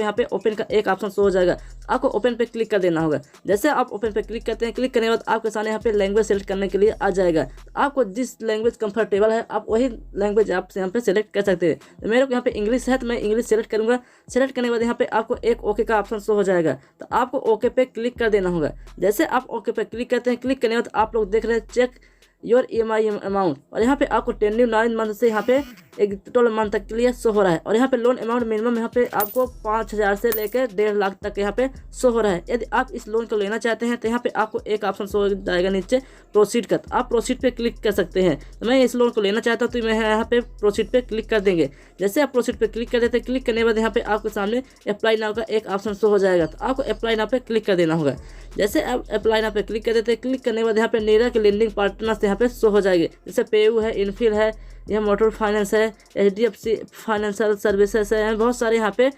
यहाँ पे ओपन का एक ऑप्शन शो हो जाएगा, आपको ओपन पे क्लिक कर देना होगा। जैसे आप ओपन पे क्लिक करते हैं, क्लिक करने के बाद आपके सामने यहाँ पे लैंग्वेज सेलेक्ट करने के लिए आ जाएगा। आपको जिस लैंग्वेज कंफर्टेबल है आप वही लैंग्वेज आप यहाँ पे सेलेक्ट कर सकते हैं। तो मेरे को यहाँ पे इंग्लिश है तो मैं इंग्लिश सेलेक्ट करूँगा। सेलेक्ट करने के बाद यहाँ पे आपको एक ओके का ऑप्शन शो हो जाएगा, तो आपको ओके पे क्लिक कर देना होगा। जैसे आप ओके पे क्लिक करते हैं, क्लिक करने के बाद आप लोग देख रहे हैं चेक योर EMI अमाउंट, और यहाँ पे आपको 9 मंथ से यहाँ पे एक 12 मंथ तक के लिए शो हो रहा है। और यहाँ पे लोन अमाउंट मिनिमम यहाँ पे आपको 5,000 से लेकर 1.5 लाख तक यहाँ पे शो हो रहा है। यदि आप इस लोन को लेना चाहते हैं तो यहाँ पे आपको एक ऑप्शन शो हो जाएगा नीचे प्रोसीड का, आप प्रोसीड पे क्लिक कर सकते हैं। तो मैं इस लोन को लेना चाहता हूँ तो मैं यहाँ पे प्रोसीड पे क्लिक कर देंगे। जैसे आप प्रोसीड पे क्लिक कर देते हैं, क्लिक करने के बाद यहाँ पे आपके सामने अप्लाई नाउ का एक ऑप्शन शो हो जाएगा, तो आपको अप्लाई नाउ पे क्लिक कर देना होगा। जैसे आप अप्लाई नाउ पे क्लिक कर देते हैं, क्लिक करने के बाद यहाँ पे नीरा के लेंडिंग पार्टनर्स यहाँ पे शो हो जाएंगे। जैसे पेयू है, इनफिल है, यह मोटर फाइनेंस है, HDFC फाइनेंशियल सर्विसेज है, बहुत सारे यहाँ पे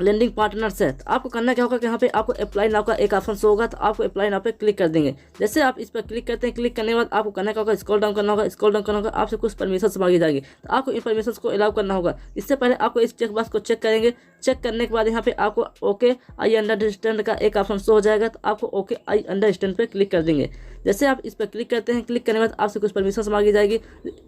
लेंडिंग पार्टनर्स है। तो आपको करना क्या होगा कि यहाँ पे आपको अप्लाई नाउ का एक ऑप्शन शो होगा, तो आपको अप्लाई नाउ पे क्लिक कर देंगे। जैसे आप इस पर क्लिक करते हैं, क्लिक करने के बाद आपको करना क्या होगा, स्क्रॉल डाउन करना होगा। स्क्रॉल डाउन करना होगा, आपसे कुछ परमिशन मांगी जाएगी, तो आपको इन परमिशन को अलाउ करना होगा। इससे पहले आपको इस चेक बॉक्स को चेक करेंगे। चेक करने के बाद यहाँ पे आपको ओके आई अंडरस्टैंड का एक ऑप्शन शो हो जाएगा, तो आपको ओके आई अंडरस्टैंड पे क्लिक कर देंगे। जैसे आप इस पर क्लिक करते हैं, क्लिक करने के बाद आपसे कुछ परमिशन मांगी जाएगी,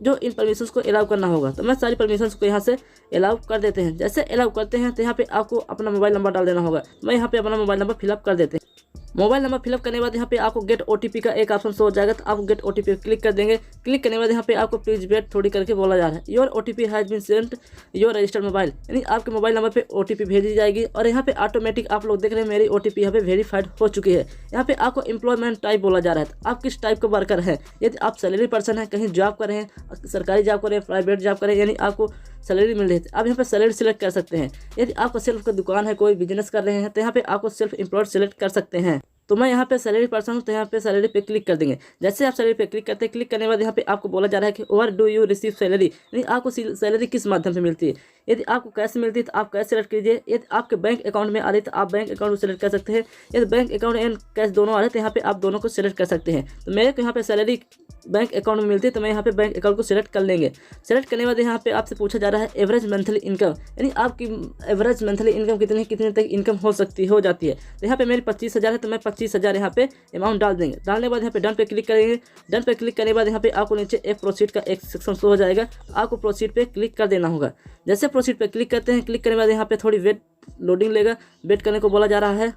जो इन परमिशन को अलाउ करना होगा। तो मैं सारी परमिशन को यहाँ से अलाउ कर देते हैं। जैसे अलाउ करते हैं तो यहाँ पे आपको अपना मोबाइल नंबर डाल देना होगा। मैं यहाँ पे अपना मोबाइल नंबर फिलअप कर देते हैं। मोबाइल नंबर फिलअप करने के बाद यहाँ पे आपको गेट OTP का एक ऑप्शन शो हो जाएगा, तो आप गेट OTP पे क्लिक कर देंगे। क्लिक करने के बाद यहाँ पे आपको प्लीज वेट थोड़ी करके बोला जा रहा है, your OTP has been sent your registered mobile, यानी आपके मोबाइल नंबर पे OTP भेजी जाएगी। और यहाँ पे ऑटोमेटिक आप लोग देख रहे हैं मेरी OTP यहाँ पे वेरीफाइड हो चुकी है। यहाँ पे आपको एम्प्लॉयमेंट टाइप बोला जा रहा है, आप किस टाइप का वर्कर है। यदि आप सैलरी पर्सन है, कहीं जॉब कर रहे हैं, सरकारी जॉब कर रहे हैं, प्राइवेट जॉब कर रहे हैं, यानी आपको सैलरी मिल रही है, आप यहाँ पे सैलरी सिलेक्ट कर सकते हैं। यदि आपका सेल्फ का दुकान है, कोई बिजनेस कर रहे हैं, तो यहाँ पे आपको सेल्फ एम्प्लॉयड सिलेक्ट कर सकते हैं। तो मैं यहाँ पे सैलरी पर्सन हूँ, तो यहाँ पे सैलरी पे क्लिक कर देंगे। जैसे आप सैलरी पे क्लिक करते हैं, क्लिक करने के बाद यहाँ पे आपको बोला जा रहा है कि over do you receive salary, यानी आपको सैलरी किस माध्यम से मिलती है। यदि आपको कैश मिलती है तो आप कैश सेलेक्ट कीजिए। यदि आपके बैंक अकाउंट में आ रही है तो आप बैंक अकाउंट को सेलेक्ट कर सकते हैं। यदि बैंक अकाउंट एंड कैश दोनों आ रहे हैं तो यहाँ पे आप दोनों को सिलेक्ट कर सकते हैं। तो मेरे को यहाँ पे सैलरी बैंक अकाउंट में मिलती है, तो मैं यहाँ पे बैंक अकाउंट को सिलेक्ट कर लेंगे। सेलेक्ट करने के बाद यहाँ पे आपसे पूछा जा रहा है एवरेज मंथली इनकम, यानी आपकी एवरेज मंथली इनकम कितने तक इनकम हो जाती है। तो यहाँ पे मेरी 25,000 है, तो मैं 25,000 यहाँ पे अमाउंट डाल देंगे। डालने के बाद यहाँ पे डन पे क्लिक करेंगे। डन पे क्लिक करने के बाद यहाँ पे आपको नीचे एक प्रोसीड का एक सेक्शन शो हो जाएगा, आपको प्रोसीड पे क्लिक कर देना होगा। जैसे प्रोसीड पे क्लिक करते हैं, क्लिक करने के बाद यहाँ पे थोड़ी वेट लोडिंग लेगा, वेट करने को बोला जा रहा है।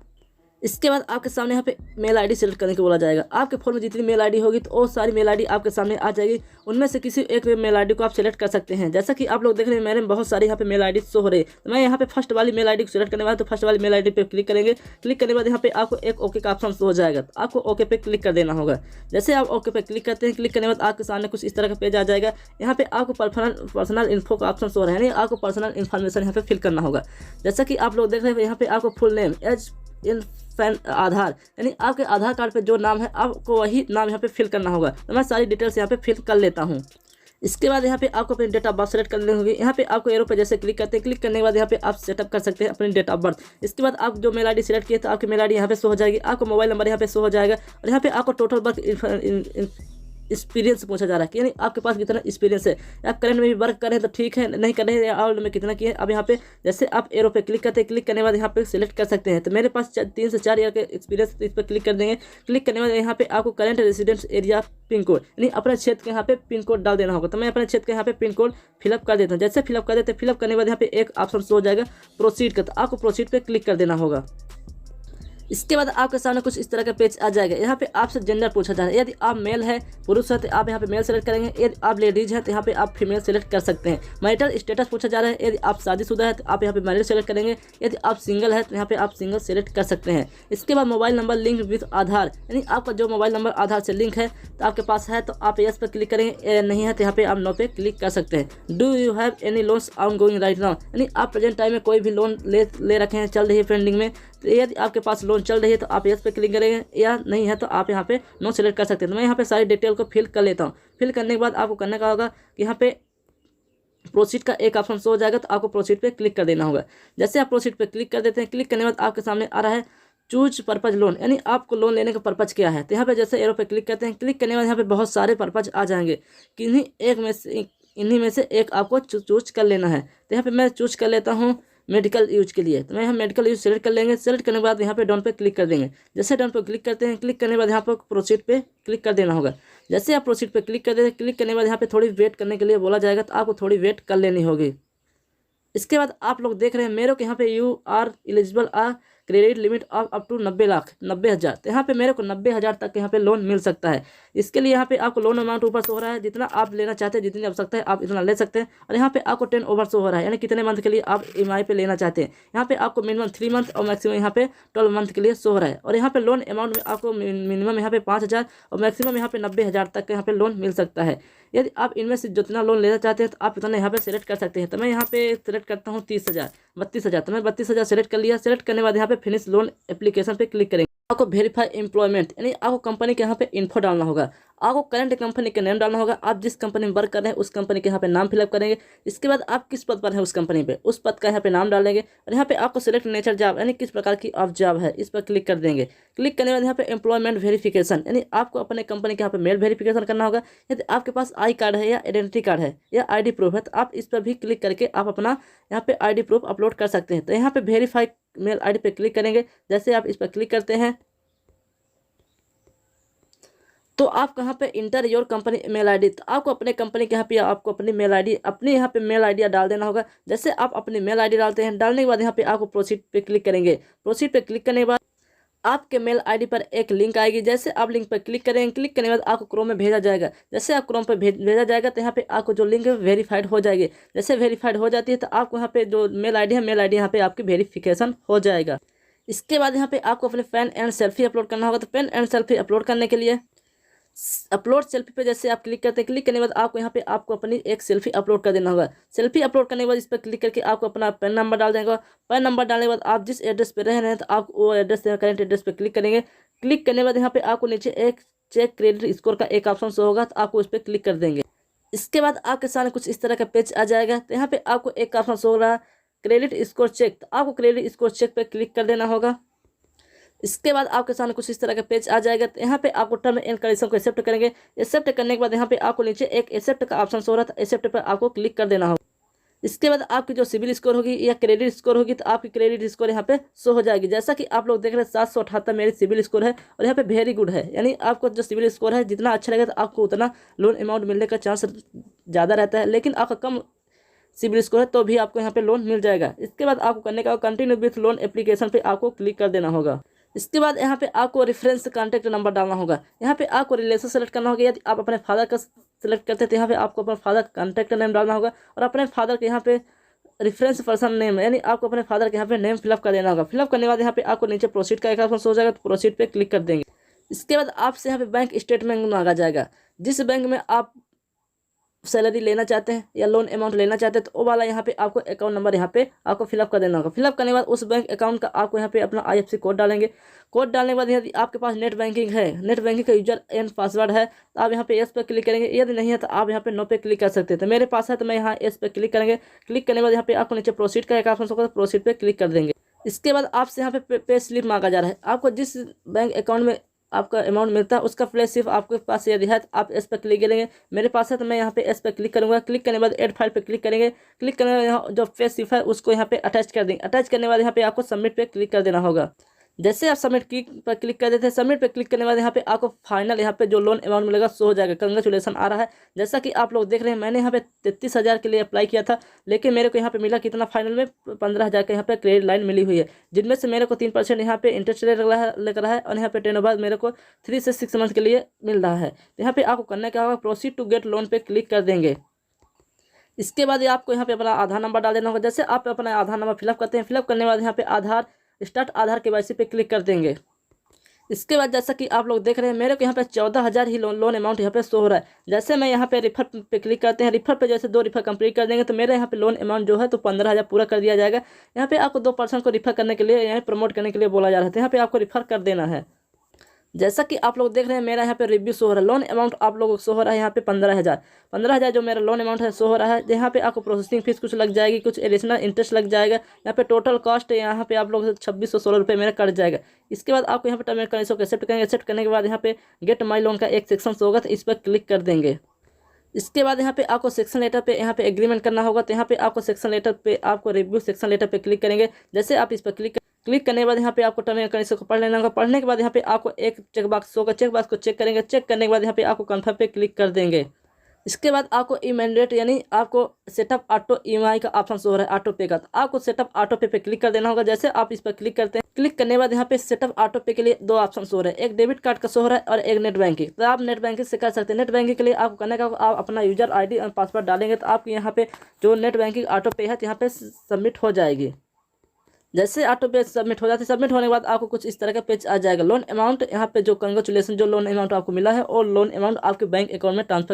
इसके बाद आपके सामने यहाँ पे मेल आईडी सेलेक्ट करने को बोला जाएगा। आपके फ़ोन में जितनी मेल आईडी होगी तो वो सारी मेल आईडी आपके सामने आ जाएगी। उनमें से किसी एक मेल आईडी को आप सेलेक्ट कर सकते हैं। जैसा कि आप लोग देख रहे हैं मेरे में बहुत सारी यहाँ पे मेल आईडी शो हो रही है, तो मैं यहाँ पे फर्स्ट वाली मेल आईडी को सेलेक्ट करने वाला, तो फर्स्ट वाली मेल आईडी पे क्लिक करेंगे। क्लिक करने के बाद यहाँ पे आपको एक ओके का ऑप्शन शो हो जाएगा, तो आपको ओके पे क्लिक कर देना होगा। जैसे आप ओके पे क्लिक करते हैं, क्लिक करने के बाद आपके सामने कुछ इस तरह का पेज आ जाएगा। यहाँ पे आपको पर्सनल इन्फो का ऑप्शन शो हो रहा है, यानी आपको पर्सनल इन्फॉर्मेशन यहाँ पे फिल करना होगा। जैसा कि आप लोग देख रहे हैं यहाँ पे आपको full name as in PAN Aadhaar, यानी आपके आधार कार्ड पे जो नाम है आपको वही नाम यहाँ पे फिल करना होगा। तो मैं सारी डिटेल्स यहाँ पे फिल कर लेता हूँ। इसके बाद यहाँ पे आपको अपनी डेट ऑफ बर्थ सेलेक्ट करनी होगी। यहाँ पे आपको एरो पे जैसे क्लिक करते हैं, क्लिक करने के बाद यहाँ पे आप सेटअप कर सकते हैं अपनी डेट ऑफ बर्थ। इसके बाद आप जो मेल आईडी सेलेक्ट किए तो आपकी मेल आईडी यहाँ पे शो हो जाएगी, आपको मोबाइल नंबर यहाँ पे शो हो जाएगा। और यहाँ पे आपको टोटल वर्क एक्सपीरियंस पूछा जा रहा है कि यानी आपके पास कितना एक्सपीरियंस है। आप करंट में भी वर्क कर रहे हैं तो ठीक है, नहीं कर रहे हैं और में कितना किए। अब यहाँ पे जैसे आप एरो पे क्लिक करते हैं, क्लिक करने के बाद यहाँ पे सिलेक्ट कर सकते हैं। तो मेरे पास 3 से 4 ईयर का एक्सपीरियंस, इस पर क्लिक कर देंगे। क्लिक करने के बाद यहाँ पे आपको current residence area pin code, यानी अपने क्षेत्र के यहाँ पे पिन कोड डाल देना होगा। तो मैं अपने क्षेत्र के यहाँ पे पिन कोड फिलअप कर देता हूँ। जैसे फिलअप कर देते हैं, फिलअप करने के बाद यहाँ पे एक ऑप्शन शो हो जाएगा प्रोसीड का, तो आपको प्रोसीड पे क्लिक कर देना होगा। इसके बाद आपके सामने कुछ इस तरह का पेज आ जाएगा। यहाँ पे आपसे जेंडर पूछा जा रहा है, यदि आप मेल है पुरुष है तो आप यहाँ पे मेल सेलेक्ट करेंगे। यदि आप लेडीज है तो यहाँ पे आप फीमेल सेलेक्ट कर सकते हैं। मैरिटल स्टेटस पूछा जा रहा है, यदि आप शादीशुदा है तो आप यहाँ पे मैरिड सेलेक्ट करेंगे। यदि आप सिंगल है तो यहाँ पे आप सिंगल सेलेक्ट कर सकते हैं। इसके बाद मोबाइल नंबर लिंक विथ आधार, यानी आपका जो मोबाइल नंबर आधार से लिंक है तो आपके पास है तो आप यस पर क्लिक करेंगे, नहीं है तो यहाँ पे आप नो पे क्लिक कर सकते हैं। Do you have any loans on going right now, यानी आप प्रेजेंट टाइम में कोई भी लोन ले रखे हैं, चल रही है पेंडिंग में, तो यदि आपके पास लोन चल रही है तो आप यस पे क्लिक करेंगे, या नहीं है तो आप यहाँ पे नो सेलेक्ट कर सकते हैं। तो मैं यहाँ पे सारी डिटेल को फिल कर लेता हूँ। फिल करने के बाद आपको करने का होगा कि यहाँ पे प्रोसीड का एक ऑप्शन शो हो जाएगा, तो आपको प्रोसीड पे क्लिक कर देना होगा। जैसे आप प्रोसीड पे क्लिक कर देते हैं, क्लिक करने के बाद आपके सामने आ रहा है चूज पर्पज लोन, यानी आपको लोन लेने का पर्पज क्या है। तो यहाँ पे जैसे एरो पे क्लिक करते हैं, क्लिक करने के बाद यहाँ पे बहुत सारे पर्पज आ जाएंगे, इन्हीं में से एक आपको चूज कर लेना है। तो यहाँ पे मैं चूज कर लेता हूँ मेडिकल यूज के लिए। तो मैं यहाँ मेडिकल यूज सेलेक्ट कर लेंगे। सेलेक्ट करने के बाद यहाँ पे डन पे क्लिक कर देंगे। जैसे डन पे क्लिक करते हैं, क्लिक करने के बाद यहाँ पर प्रोसीड पे क्लिक कर देना होगा। जैसे आप प्रोसीड पे क्लिक कर देते हैं, क्लिक करने के बाद यहाँ पे थोड़ी वेट करने के लिए बोला जाएगा, तो आपको थोड़ी वेट कर लेनी होगी। इसके बाद आप लोग देख रहे हैं मेरे को यहाँ पे you are eligible credit limit of up to 90,00,000। तो यहाँ पे मेरे को 90,000 तक यहाँ पे लोन मिल सकता है। इसके लिए यहाँ पे आपको लोन अमाउंट ऊपर शो हो रहा है, जितना आप लेना चाहते हैं, जितनी आवश्यकता है आप इतना ले सकते हैं। और यहाँ पे आपको 10 ओवर शो हो रहा है, यानी कितने मंथ के लिए आप EMI पे लेना चाहते हैं। यहाँ पे आपको मिनिमम 3 मंथ और मैक्सिमम यहाँ पे 12 मंथ के लिए शो हो रहा है। और यहाँ पे लोन अमाउंट में आपको मिनिमम यहाँ पे 5,000 और मैक्सिमम यहाँ पे 90,000 तक का यहाँ पे लोन मिल सकता है। यदि आप इनमें से जितना लोन लेना चाहते हैं तो आप इतना यहाँ पे सेलेक्ट कर सकते हैं। तो मैं यहाँ पे सेलेक्ट करता हूँ 32,000। तो मैं 32,000 सेलेक्ट कर लिया। सेलेक्ट करने के बाद यहाँ पे फिनिश लोन एप्लीकेशन पे क्लिक करेंगे। आपको वेरीफाई एम्प्लॉयमेंट, यानी आपको कंपनी के यहाँ पे इन्फो डालना होगा। आपको करंट कंपनी का नेम डालना होगा। आप जिस कंपनी में वर्क कर रहे हैं उस कंपनी के यहाँ पे नाम फिलअप करेंगे। इसके बाद आप किस पद पर है उस कंपनी पे, उस पद का यहाँ पे नाम डालेंगे। और यहाँ पे आपको सिलेक्ट नेचर जॉब, यानी किस प्रकार की आप जॉब है, इस पर क्लिक कर देंगे। क्लिक करने के बाद यहाँ पे एम्प्लॉयमेंट वेरिफिकेशन, यानी आपको अपने कंपनी के यहाँ पे मेल वेरिफिकेशन करना होगा। यदि आपके पास आई कार्ड है या आइडेंटिटी कार्ड है या ID प्रूफ है, तो आप इस पर भी क्लिक करके आप अपना यहाँ पे ID प्रूफ अपलोड कर सकते हैं। तो यहाँ पे वेरीफाई मेल ID पे क्लिक करेंगे। जैसे आप इस पर क्लिक करते हैं तो आप कहाँ पे enter your company mail ID, तो आपको अपने कंपनी के यहाँ पे आपको अपनी मेल ID, अपने यहाँ पे मेल ID डाल देना होगा। जैसे आप अपनी मेल ID डालते हैं, डालने के बाद यहाँ पे आपको प्रोसीड पे क्लिक करेंगे। प्रोसीड पे क्लिक करने के बाद आपके मेल ID पर एक लिंक आएगी। जैसे आप लिंक पर क्लिक करेंगे, क्लिक करने के बाद आपको क्रोम में भेजा जाएगा। जैसे आप क्रोम पर भेजा जाएगा तो यहाँ पे आपको जो लिंक है वेरीफाइड हो जाएगी। जैसे वेरीफाइड हो जाती है तो आपको यहाँ पे जो मेल ID है, मेल ID यहाँ पे आपकी वेरिफिकेशन हो जाएगा। इसके बाद यहाँ पे आपको अपने पेन एंड सेल्फी अपलोड करना होगा। तो पेन एंड सेल्फी अपलोड करने के लिए अपलोड सेल्फी पे जैसे आप क्लिक करते हैं, क्लिक करने के बाद आपको यहाँ पे आपको अपनी एक सेल्फी अपलोड कर देना होगा। सेल्फी अपलोड करने के बाद इस पर क्लिक करके आपको अपना पैन नंबर डाल देंगे। पैन नंबर डालने के बाद आप जिस एड्रेस पे रह रहे हैं तो आप वो एड्रेस करेंट एड्रेस पे क्लिक करेंगे। क्लिक करने के बाद यहाँ पे आपको नीचे एक चेक क्रेडिट स्कोर का एक ऑप्शन शो होगा, तो आपको उस पर क्लिक कर देंगे। इसके बाद आपके सामने कुछ इस तरह का पेज आ जाएगा। तो यहाँ पे आपको एक ऑप्शन शो हो रहा है क्रेडिट स्कोर चेक, तो आपको क्रेडिट स्कोर चेक पे क्लिक कर देना होगा। इसके बाद आपके सामने कुछ इस तरह का पेज आ जाएगा। तो यहाँ पे आपको टर्म एंड कंडीशन को एक्सेप्ट करेंगे। एक्सेप्ट करने के बाद यहाँ पे आपको नीचे एक एक्सेप्ट का ऑप्शन शो हो रहा था, एक्सेप्ट पर आपको क्लिक कर देना होगा। इसके बाद आपकी जो सिविल स्कोर होगी या क्रेडिट स्कोर होगी, तो आपकी क्रेडिट स्कोर यहाँ पे शो हो जाएगी। जैसा कि आप लोग देख रहे हैं 778 मेरी सिविल स्कोर है और यहाँ पे वेरी गुड है, यानी आपको जो सिविल स्कोर है जितना अच्छा लगेगा तो आपको उतना लोन अमाउंट मिलने का चांस ज़्यादा रहता है। लेकिन आपका कम सिविल स्कोर है तो भी आपको यहाँ पे लोन मिल जाएगा। इसके बाद आपको करने का कंटिन्यू विथ लोन एप्लीकेशन पे आपको क्लिक कर देना होगा। इसके बाद यहाँ पे आपको रेफरेंस कॉन्टैक्ट नंबर डालना होगा। यहाँ पे आपको रिलेशन सेलेक्ट करना होगा। यदि आप अपने फादर का सेलेक्ट करते हैं तो यहाँ पे आपको अपना फादर कॉन्टैक्ट नेम डालना होगा और अपने फादर के यहाँ पे रेफरेंस पर्सन नेम, यानी आपको अपने फादर के यहाँ पे नेम फिलअप कर देना होगा। फिलअप करने के बाद यहाँ पे आपको नीचे प्रोसीड का एक ऑप्शन हो जाएगा, तो प्रोसीड पे क्लिक कर देंगे। इसके बाद आपसे यहाँ पे बैंक स्टेटमेंट मांगा जाएगा। जिस बैंक में आप सैलरी लेना चाहते हैं या लोन अमाउंट लेना चाहते हैं तो वो वाला यहाँ पे आपको अकाउंट नंबर यहाँ पे आपको फिलअप कर देना होगा। फिलअप करने के बाद उस बैंक अकाउंट का आपको यहाँ पे अपना IFSC कोड डालेंगे। कोड डालने के बाद यदि आपके पास नेट बैंकिंग है, नेट बैंकिंग का यूजर एंड पासवर्ड है, तो आप यहाँ पे यस पे क्लिक करेंगे। यदि नहीं है तो आप यहाँ पे नो पे क्लिक कर सकते हैं। तो मेरे पास है तो मैं यहाँ यस पे क्लिक करेंगे। क्लिक करने के बाद यहाँ पे आपको नीचे प्रोसीड का एक ऑप्शन होगा, प्रोसीड पे क्लिक कर देंगे। इसके बाद आपसे यहाँ पे पे स्लिप मांगा जा रहा है। आपको जिस बैंक अकाउंट में आपका अमाउंट मिलता है उसका फ्लैश सिर्फ आपके पास यदि है तो आप इस पर क्लिक करेंगे। मेरे पास है तो मैं यहाँ पे इस पर क्लिक करूँगा। क्लिक करने के बाद एड फाइल पे क्लिक करेंगे। क्लिक करने के बाद यहाँ जो फ्लैश सिर्फ है उसको यहाँ पे अटैच कर देंगे। अटैच करने के बाद यहाँ पे आपको सबमिट पे क्लिक कर देना होगा। जैसे आप सबमिट पर क्लिक कर देते हैं, सबमिट पे क्लिक करने के बाद यहाँ पे आपको फाइनल यहाँ पे जो लोन अमाउंट मिलेगा सो हो जाएगा। कंग्रेचुलेसन आ रहा है। जैसा कि आप लोग देख रहे हैं मैंने यहाँ पे 33,000 के लिए अप्लाई किया था, लेकिन मेरे को यहाँ पे मिला कितना फाइनल में 15,000 का यहाँ पे क्रेडिट लाइन मिली हुई है, जिनमें से मेरे को 3% यहाँ पे इंटरेस्ट रेट लग रहा है और यहाँ पे 10 बाद मेरे को 3 से 6 मंथ के लिए मिल रहा है। तो यहाँ पे आपको करना क्या होगा, प्रोसीड टू गेट लोन पे क्लिक कर देंगे। इसके बाद आपको यहाँ पे अपना आधार नंबर डाल देना होगा। जैसे आप अपना आधार नंबर फिलअप करते हैं, फिलअप करने के बाद यहाँ पे आधार स्टार्ट आधार KYC पे क्लिक कर देंगे। इसके बाद जैसा कि आप लोग देख रहे हैं मेरे को यहाँ पे 14,000 ही लोन अमाउंट यहाँ पे शो हो रहा है। जैसे मैं यहाँ पे रिफर पे क्लिक करते हैं, रिफर पे जैसे 2 रिफर कंप्लीट कर देंगे तो मेरे यहाँ पे लोन अमाउंट जो है तो 15,000 पूरा कर दिया जाएगा। यहाँ पे आपको 2% को रिफर करने के लिए यहाँ प्रमोट करने के लिए बोला जा रहा है, यहाँ पे आपको रिफर कर देना है। जैसा कि आप लोग देख रहे हैं मेरा यहाँ पे रिव्यू शो हो रहा है। लोन अमाउंट आप लोगों को शो हो रहा है यहाँ पे 15,000 जो मेरा लोन अमाउंट है शो हो रहा है। यहाँ पे आपको प्रोसेसिंग फीस कुछ लग जाएगी, कुछ एडिशनल इंटरेस्ट लग जाएगा। यहाँ पे टोटल कॉस्ट यहाँ पे आप लोग 2,616 रुपये मेरा कट जाएगा। इसके बाद आपको यहाँ पे टर्म एंड कंडीशन को एक्सेप्ट करेंगे। एक्सेप्ट करने के बाद यहाँ पे गेट माई लोन का एक सेक्शन होगा, तो इस पर क्लिक कर देंगे। इसके बाद यहाँ पे आपको सेक्शन लेटर पे यहाँ पे एग्रीमेंट करना होगा। तो यहाँ पे आपको सेक्शन लेटर पे आपको रिव्यू सेक्शन लेटर पे क्लिक करेंगे। जैसे आप इस पर क्लिक करने के बाद यहाँ पे आपको टर्म एंड कंडीशन को पढ़ लेना होगा। पढ़ने के बाद यहाँ पे आपको एक चेक बॉक्स होगा, चेक बॉक्स को चेक करेंगे। चेक करने के बाद यहाँ पे आपको कन्फर्म पे क्लिक कर देंगे। इसके बाद आपको इमीडिएट यानी आपको सेटअप ऑटो ईएमआई का ऑप्शन शो हो रहा है ऑटो पे का। तो आपको सेटअप ऑटो पे क्लिक कर देना होगा। जैसे आप इस पर क्लिक करते हैं, क्लिक करने के बाद यहाँ पे सेटअप ऑटो पे के लिए दो ऑप्शन शो हो रहे हैं, एक डेबिट कार्ड का शो हो रहा है और एक नेट बैंकिंग। तो आप नेट बैंकिंग से कर सकते हैं। नेट बैंकिंग के लिए आपको करने का आप अपना यूजर ID और पासवर्ड डालेंगे तो आपके यहाँ पे जो नेट बैंकिंग ऑटो पे है यहाँ पे सबमिट हो जाएगी। जैसे ऑटो पे सबमिट हो जाती है, सबमिट होने के बाद आपको कुछ इस तरह का पेज आ जाएगा। लोन अमाउंट यहाँ पे जो कंग्रेचुलेसन जो लोन अमाउंट आपको मिला है और लोन अमाउंट आपके बैंक अकाउंट में ट्रांसफर